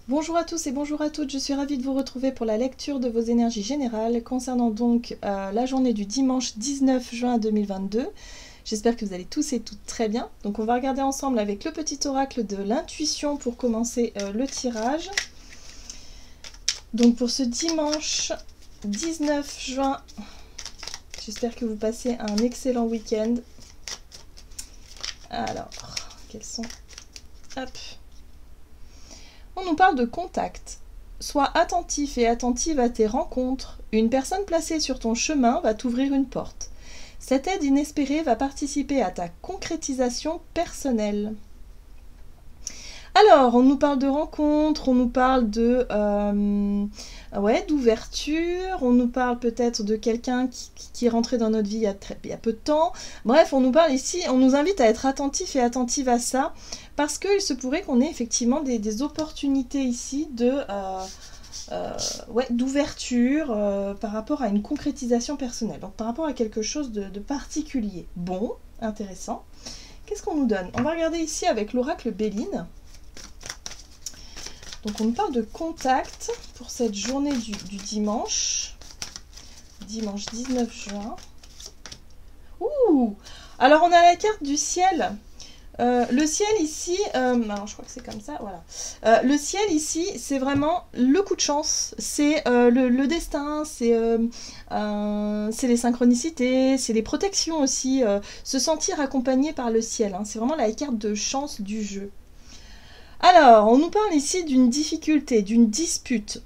Bonjour à tous et bonjour à toutes, je suis ravie de vous retrouver pour la lecture de vos énergies générales concernant donc la journée du dimanche 19 juin 2022. J'espère que vous allez tous et toutes très bien. Donc on va regarder ensemble avec le petit oracle de l'intuition pour commencer le tirage. Donc pour ce dimanche 19 juin, j'espère que vous passez un excellent week-end. Alors, quels sont... Hop. On nous parle de contact. Sois attentif et attentive à tes rencontres. Une personne placée sur ton chemin va t'ouvrir une porte. Cette aide inespérée va participer à ta concrétisation personnelle. Alors, on nous parle de rencontres, on nous parle de d'ouverture, on nous parle peut-être de quelqu'un qui est rentré dans notre vie il y a peu de temps. Bref, on nous parle ici, on nous invite à être attentif et attentive à ça, parce qu'il se pourrait qu'on ait effectivement des opportunités ici d'ouverture par rapport à une concrétisation personnelle, donc par rapport à quelque chose de particulier. Bon, intéressant. Qu'est-ce qu'on nous donne? On va regarder ici avec l'oracle Béline. Donc on nous parle de contact pour cette journée du dimanche 19 juin. Ouh! Alors on a la carte du ciel. Le ciel ici, alors je crois que c'est comme ça, voilà. Le ciel ici, c'est vraiment le coup de chance, c'est le destin, c'est les synchronicités, c'est les protections aussi, se sentir accompagné par le ciel, hein, c'est vraiment la carte de chance du jeu. Alors, on nous parle ici d'une difficulté, d'une dispute,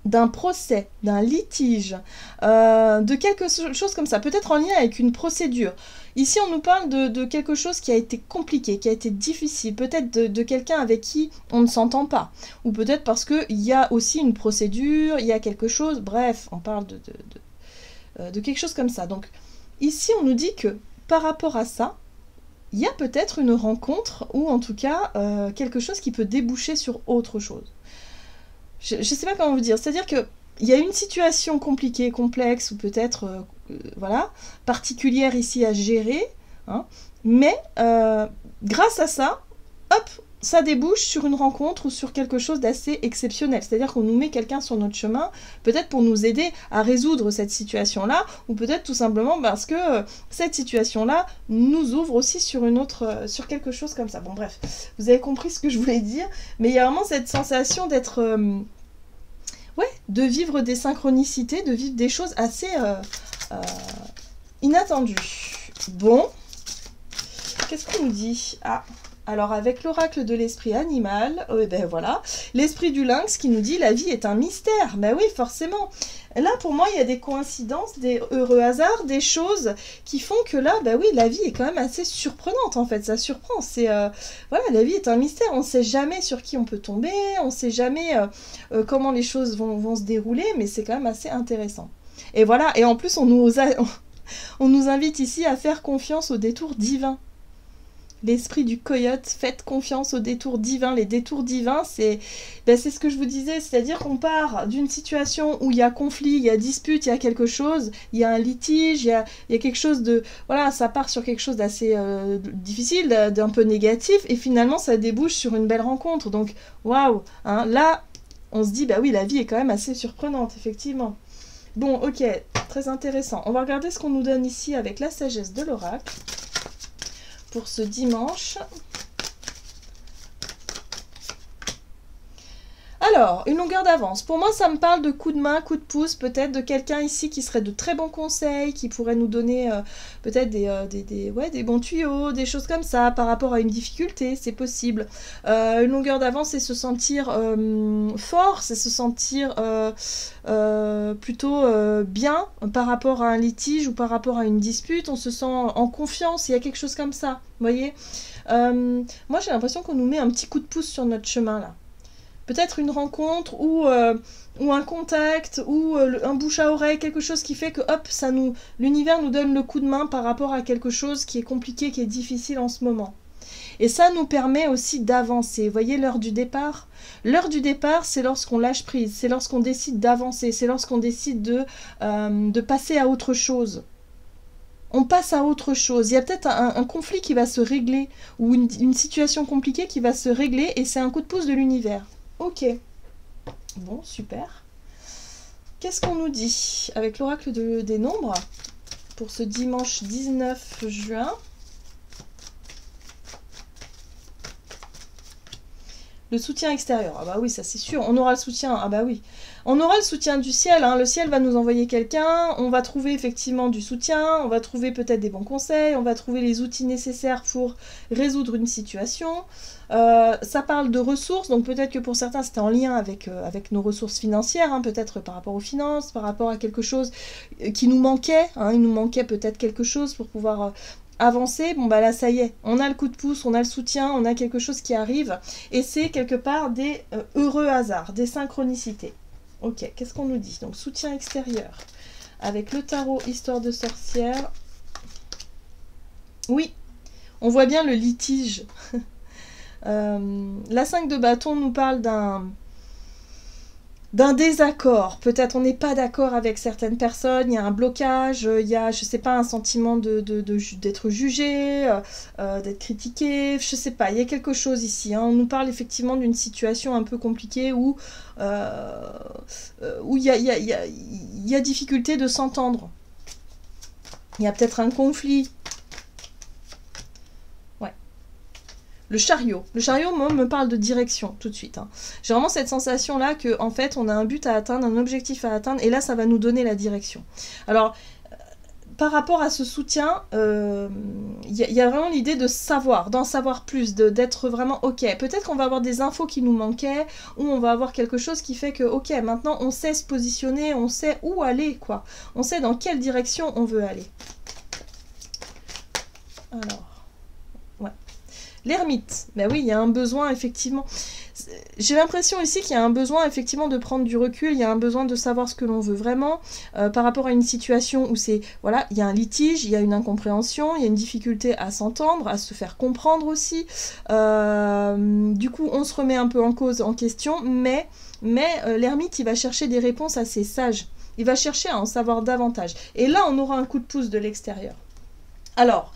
d'un procès, d'un litige, de quelque chose comme ça, peut-être en lien avec une procédure. Ici, on nous parle de quelque chose qui a été compliqué, qui a été difficile, peut-être de quelqu'un avec qui on ne s'entend pas, ou peut-être parce qu'il y a aussi une procédure, il y a quelque chose, bref, on parle de quelque chose comme ça. Donc, ici, on nous dit que par rapport à ça, il y a peut-être une rencontre, ou en tout cas, quelque chose qui peut déboucher sur autre chose. Je ne sais pas comment vous dire, c'est-à-dire que il y a une situation compliquée, complexe, ou peut-être particulière ici à gérer, hein, mais grâce à ça, hop, ça débouche sur une rencontre ou sur quelque chose d'assez exceptionnel. C'est-à-dire qu'on nous met quelqu'un sur notre chemin, peut-être pour nous aider à résoudre cette situation-là, ou peut-être tout simplement parce que cette situation-là nous ouvre aussi sur sur quelque chose comme ça. Bon bref, vous avez compris ce que je voulais dire, mais il y a vraiment cette sensation d'être... de vivre des synchronicités, de vivre des choses assez inattendues. Bon, qu'est-ce qu'on nous dit? Ah, alors avec l'oracle de l'esprit animal, ben voilà, l'esprit du lynx qui nous dit la vie est un mystère. Ben oui, forcément. Là, pour moi, il y a des coïncidences, des heureux hasards, des choses qui font que là, ben oui, la vie est quand même assez surprenante, en fait. Ça surprend. C'est voilà, la vie est un mystère. On ne sait jamais sur qui on peut tomber, on ne sait jamais comment les choses vont se dérouler, mais c'est quand même assez intéressant. Et voilà, et en plus, on nous invite ici à faire confiance au détour divin. L'esprit du coyote, faites confiance aux détours divins. Les détours divins, c'est ce que je vous disais, c'est-à-dire qu'on part d'une situation où il y a conflit, il y a dispute, il y a quelque chose, il y a un litige, il y a quelque chose de... Voilà, ça part sur quelque chose d'assez difficile, d'un peu négatif, et finalement ça débouche sur une belle rencontre. Donc, waouh, hein, là, on se dit, bah oui, la vie est quand même assez surprenante, effectivement. Bon, ok, très intéressant. On va regarder ce qu'on nous donne ici avec la sagesse de l'oracle. Pour ce dimanche. Alors, une longueur d'avance. Pour moi, ça me parle de coup de main, coup de pouce, peut-être de quelqu'un ici qui serait de très bons conseils, qui pourrait nous donner peut-être des bons tuyaux, des choses comme ça, par rapport à une difficulté, c'est possible. Une longueur d'avance, c'est se sentir fort, c'est se sentir plutôt bien par rapport à un litige ou par rapport à une dispute, on se sent en confiance, il y a quelque chose comme ça, vous voyez. Moi, j'ai l'impression qu'on nous met un petit coup de pouce sur notre chemin, là. Peut-être une rencontre ou un contact ou un bouche à oreille, quelque chose qui fait que hop, l'univers nous donne le coup de main par rapport à quelque chose qui est compliqué, qui est difficile en ce moment. Et ça nous permet aussi d'avancer. Vous voyez l'heure du départ? L'heure du départ, c'est lorsqu'on lâche prise, c'est lorsqu'on décide d'avancer, c'est lorsqu'on décide de passer à autre chose. On passe à autre chose. Il y a peut-être un conflit qui va se régler ou une situation compliquée qui va se régler et c'est un coup de pouce de l'univers. Ok. Bon, super. Qu'est-ce qu'on nous dit avec l'oracle des nombres pour ce dimanche 19 juin? Le soutien extérieur, ah bah oui, ça c'est sûr, on aura le soutien, ah bah oui. On aura le soutien du ciel, hein. Le ciel va nous envoyer quelqu'un, on va trouver effectivement du soutien, on va trouver peut-être des bons conseils, on va trouver les outils nécessaires pour résoudre une situation. Ça parle de ressources, donc peut-être que pour certains c'était en lien avec nos ressources financières, hein, peut-être par rapport aux finances, par rapport à quelque chose qui nous manquait, hein, il nous manquait peut-être quelque chose pour pouvoir avancer. Bon bah là ça y est, on a le coup de pouce, on a le soutien, on a quelque chose qui arrive, et c'est quelque part des heureux hasards, des synchronicités. Ok, qu'est-ce qu'on nous dit? Donc soutien extérieur, avec le tarot Histoire de sorcière. Oui, on voit bien le litige. La 5 de bâton nous parle d'un désaccord. Peut-être on n'est pas d'accord avec certaines personnes, il y a un blocage, il y a, je sais pas, un sentiment d'être jugé, d'être critiqué, je sais pas, il y a quelque chose ici. Hein. On nous parle effectivement d'une situation un peu compliquée où il y a difficulté de s'entendre. Il y a peut-être un conflit. Le chariot, moi, me parle de direction tout de suite. Hein. J'ai vraiment cette sensation-là que, en fait, on a un but à atteindre, un objectif à atteindre, et là, ça va nous donner la direction. Alors, par rapport à ce soutien, y a vraiment l'idée de savoir, d'en savoir plus, d'être vraiment ok. Peut-être qu'on va avoir des infos qui nous manquaient, ou on va avoir quelque chose qui fait que, ok, maintenant, on sait se positionner, on sait où aller, quoi. On sait dans quelle direction on veut aller. Alors... L'ermite, ben oui, il y a un besoin, effectivement. J'ai l'impression ici qu'il y a un besoin, effectivement, de prendre du recul, il y a un besoin de savoir ce que l'on veut vraiment, par rapport à une situation où c'est, voilà, il y a un litige, il y a une incompréhension, il y a une difficulté à s'entendre, à se faire comprendre aussi. Du coup, on se remet un peu en cause, en question, mais l'ermite, il va chercher des réponses assez sages. Il va chercher à en savoir davantage. Et là, on aura un coup de pouce de l'extérieur. Alors...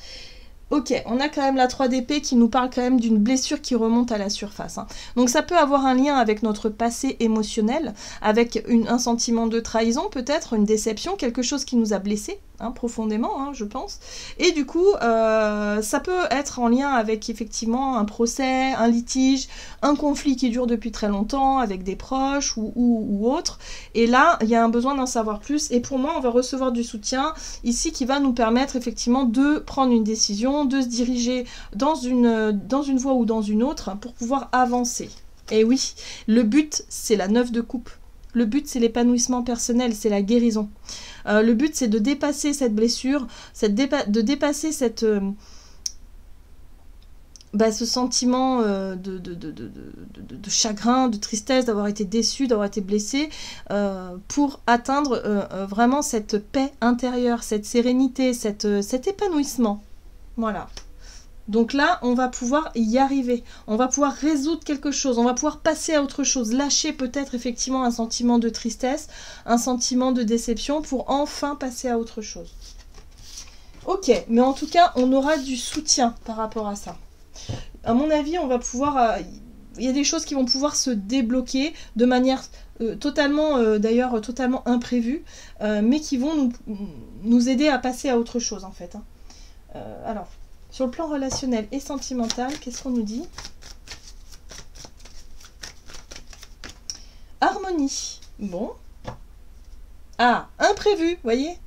Ok, on a quand même la 3 d'épée qui nous parle quand même d'une blessure qui remonte à la surface. Hein. Donc ça peut avoir un lien avec notre passé émotionnel, avec un sentiment de trahison peut-être, une déception, quelque chose qui nous a blessés hein, profondément, hein, je pense. Et du coup, ça peut être en lien avec effectivement un procès, un litige, un conflit qui dure depuis très longtemps avec des proches ou autres. Et là, il y a un besoin d'en savoir plus. Et pour moi, on va recevoir du soutien ici qui va nous permettre effectivement de prendre une décision, de se diriger dans une voie ou dans une autre pour pouvoir avancer. Et oui, le but, c'est la 9 de coupe. Le but, c'est l'épanouissement personnel, c'est la guérison. Le but, c'est de dépasser cette blessure, de dépasser cette... ce sentiment de chagrin, de tristesse, d'avoir été déçu, d'avoir été blessé, pour atteindre vraiment cette paix intérieure, cette sérénité, cet épanouissement. Voilà. Donc là, on va pouvoir y arriver. On va pouvoir résoudre quelque chose. On va pouvoir passer à autre chose. Lâcher peut-être effectivement un sentiment de tristesse, un sentiment de déception pour enfin passer à autre chose. Ok, mais en tout cas, on aura du soutien par rapport à ça. À mon avis, on va pouvoir... il y a des choses qui vont pouvoir se débloquer de manière totalement, d'ailleurs, totalement imprévue, mais qui vont nous aider à passer à autre chose, en fait. Hein. Alors, sur le plan relationnel et sentimental, qu'est-ce qu'on nous dit? Harmonie. Bon. Ah, imprévu, voyez.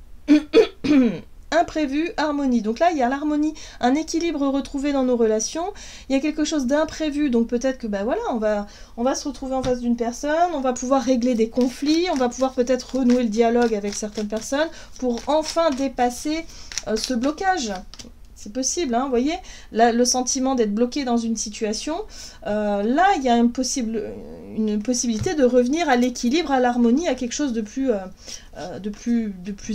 Imprévu, harmonie. Donc là, il y a l'harmonie, un équilibre retrouvé dans nos relations. Il y a quelque chose d'imprévu, donc peut-être que voilà, on va se retrouver en face d'une personne, on va pouvoir régler des conflits, on va pouvoir peut-être renouer le dialogue avec certaines personnes pour enfin dépasser ce blocage. C'est possible, hein, vous voyez, là, le sentiment d'être bloqué dans une situation, là, il y a une possibilité de revenir à l'équilibre, à l'harmonie, à quelque chose de plus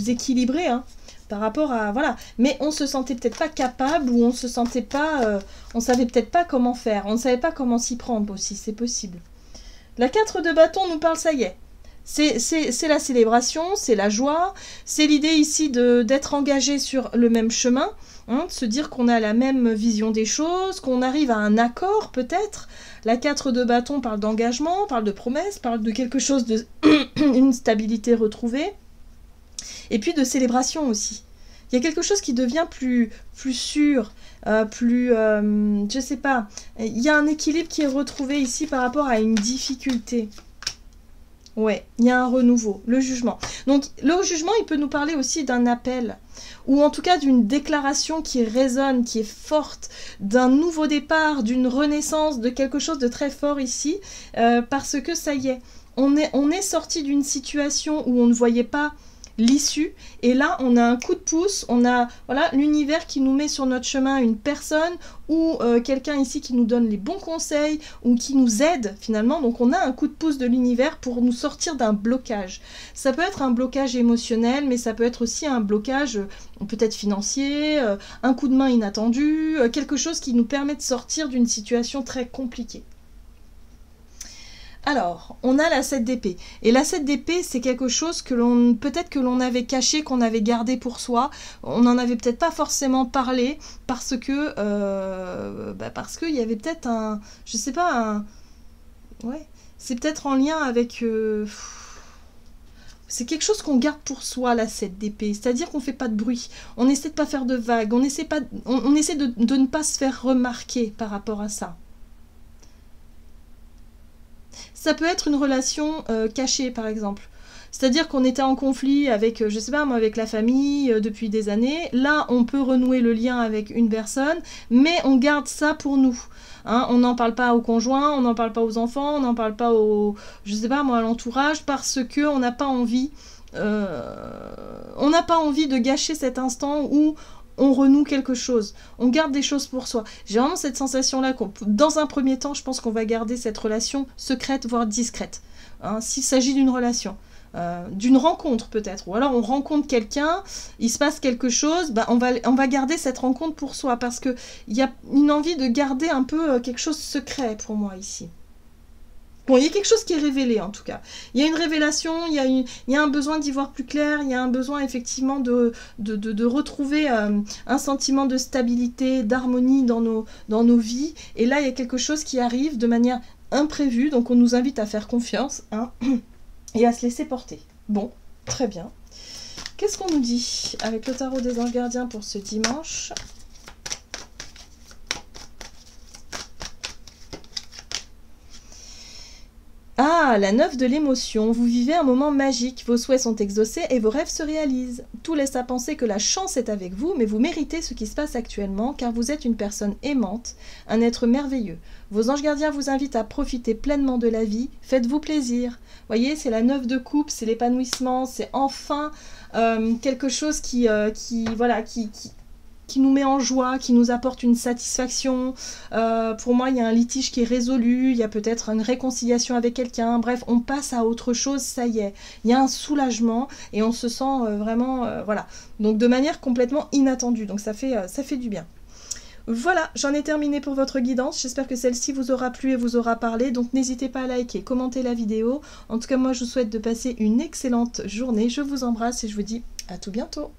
équilibré, hein, par rapport à... Voilà. Mais on se sentait peut-être pas capable, ou on se sentait pas... on savait peut-être pas comment faire, on ne savait pas comment s'y prendre aussi, c'est possible. La 4 de bâton nous parle, ça y est, C'est la célébration, c'est la joie, c'est l'idée ici d'être engagé sur le même chemin, hein, de se dire qu'on a la même vision des choses, qu'on arrive à un accord peut-être. La 4 de bâton parle d'engagement, parle de promesse, parle de quelque chose de une stabilité retrouvée, et puis de célébration aussi. Il y a quelque chose qui devient plus sûr, je sais pas, il y a un équilibre qui est retrouvé ici par rapport à une difficulté. Ouais, il y a un renouveau, le jugement. Donc, le jugement, il peut nous parler aussi d'un appel, ou en tout cas d'une déclaration qui résonne, qui est forte, d'un nouveau départ, d'une renaissance, de quelque chose de très fort ici, parce que ça y est, on est sorti d'une situation où on ne voyait pas l'issue, et là on a un coup de pouce, on a voilà l'univers qui nous met sur notre chemin une personne ou quelqu'un ici qui nous donne les bons conseils ou qui nous aide finalement, donc on a un coup de pouce de l'univers pour nous sortir d'un blocage. Ça peut être un blocage émotionnel, mais ça peut être aussi un blocage peut-être financier, un coup de main inattendu, quelque chose qui nous permet de sortir d'une situation très compliquée. Alors, on a la 7 d'épée. Et la 7 d'épée, c'est quelque chose que peut-être que l'on avait caché, qu'on avait gardé pour soi. On n'en avait peut-être pas forcément parlé parce que parce qu'il y avait peut-être un, je sais pas, ouais, c'est peut-être en lien avec, c'est quelque chose qu'on garde pour soi, la 7 d'épée. C'est-à-dire qu'on fait pas de bruit. On essaie de pas faire de vagues. On essaie de ne pas se faire remarquer par rapport à ça. Ça peut être une relation cachée, par exemple. C'est-à-dire qu'on était en conflit avec, je sais pas moi, avec la famille depuis des années. Là, on peut renouer le lien avec une personne, mais on garde ça pour nous. Hein, on n'en parle pas au conjoint, on n'en parle pas aux enfants, on n'en parle pas je sais pas moi, à l'entourage, parce que on n'a pas envie, de gâcher cet instant où on renoue quelque chose, on garde des choses pour soi. J'ai vraiment cette sensation-là, dans un premier temps, je pense qu'on va garder cette relation secrète, voire discrète, hein, s'il s'agit d'une relation. D'une rencontre peut-être, ou alors on rencontre quelqu'un, il se passe quelque chose, on va garder cette rencontre pour soi, parce qu'il y a une envie de garder un peu quelque chose de secret pour moi ici. Bon, il y a quelque chose qui est révélé en tout cas. Il y a une révélation, il y a un besoin d'y voir plus clair, il y a un besoin effectivement de retrouver un sentiment de stabilité, d'harmonie dans nos vies. Et là, il y a quelque chose qui arrive de manière imprévue, donc on nous invite à faire confiance, hein, et à se laisser porter. Bon, très bien. Qu'est-ce qu'on nous dit avec le tarot des anges gardiens pour ce dimanche ? Ah, la 9 de l'émotion. Vous vivez un moment magique, vos souhaits sont exaucés et vos rêves se réalisent. Tout laisse à penser que la chance est avec vous, mais vous méritez ce qui se passe actuellement, car vous êtes une personne aimante, un être merveilleux. Vos anges gardiens vous invitent à profiter pleinement de la vie, faites-vous plaisir. Voyez, c'est la 9 de coupe, c'est l'épanouissement, c'est enfin quelque chose qui nous met en joie, qui nous apporte une satisfaction. Pour moi, il y a un litige qui est résolu, il y a peut-être une réconciliation avec quelqu'un. Bref, on passe à autre chose, ça y est. Il y a un soulagement et on se sent vraiment, voilà. Donc de manière complètement inattendue. Donc ça fait du bien. Voilà, j'en ai terminé pour votre guidance. J'espère que celle-ci vous aura plu et vous aura parlé. Donc n'hésitez pas à liker, commenter la vidéo. En tout cas, moi, je vous souhaite de passer une excellente journée. Je vous embrasse et je vous dis à tout bientôt.